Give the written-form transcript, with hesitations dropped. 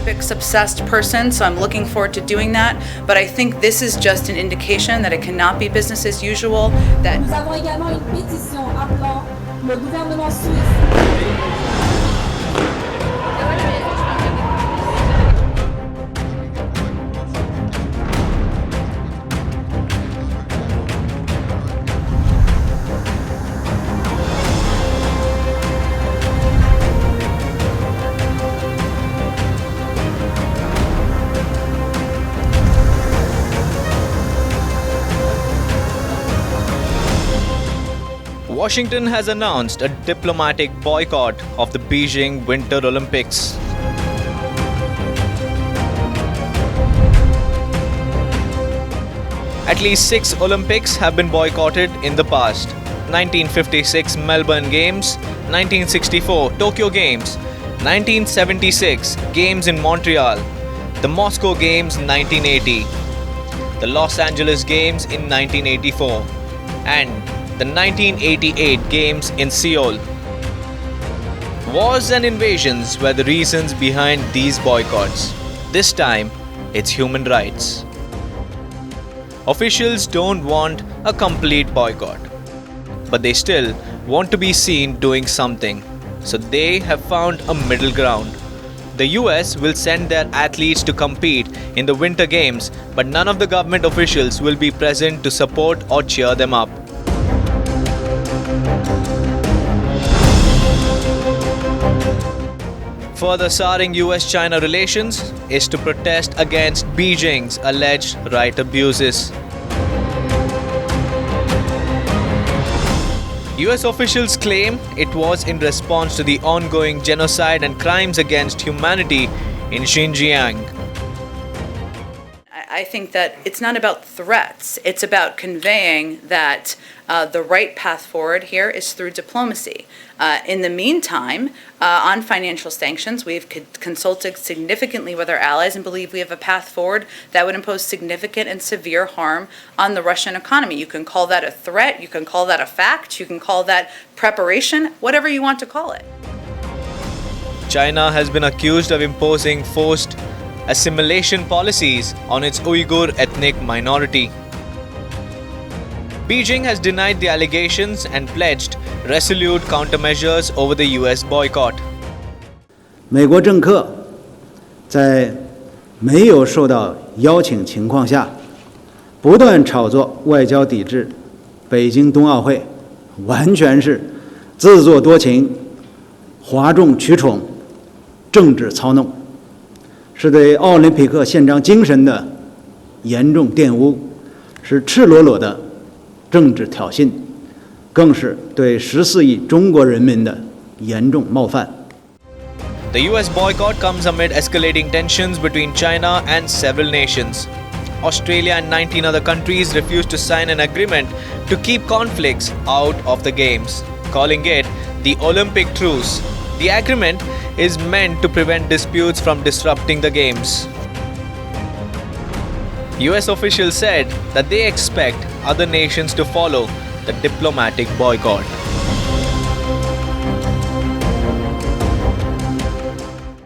Olympics obsessed person, so I'm looking forward to doing that. But I think this is just an indication that it cannot be business as usual. That Nous avons également une pétition appelant le gouvernement suisse. Washington has announced a diplomatic boycott of the Beijing Winter Olympics. At least 6 Olympics have been boycotted in the past. 1956 Melbourne Games, 1964 Tokyo Games, 1976 Games in Montreal, the Moscow Games 1980, the Los Angeles Games in 1984, and the 1988 Games in Seoul. Wars and invasions were the reasons behind these boycotts. This time, it's human rights. Officials don't want a complete boycott, but they still want to be seen doing something. So they have found a middle ground. The US will send their athletes to compete in the Winter Games, but none of the government officials will be present to support or cheer them up. Further souring US-China relations is to protest against Beijing's alleged right abuses. US officials claim it was in response to the ongoing genocide and crimes against humanity in Xinjiang. I think that it's not about threats, it's about conveying that the right path forward here is through diplomacy. In the meantime, on financial sanctions, we've consulted significantly with our allies and believe we have a path forward that would impose significant and severe harm on the Russian economy. You can call that a threat, you can call that a fact, you can call that preparation, whatever you want to call it. China has been accused of imposing forced assimilation policies on its Uyghur ethnic minority. Beijing has denied the allegations and pledged resolute countermeasures over the US boycott. 美国政客在没有受到邀请情况下，不断炒作外交抵制北京冬奥会，完全是自作多情、哗众取宠、政治操弄，是对奥林匹克宪章精神的严重玷污，是赤裸裸的政治挑衅，更是对14亿中国人民的严重冒犯。The US boycott comes amid escalating tensions between China and several nations. Australia and 19 other countries refused to sign an agreement to keep conflicts out of the Games, calling it the Olympic Truce. The agreement is meant to prevent disputes from disrupting the Games. US officials said that they expect other nations to follow the diplomatic boycott.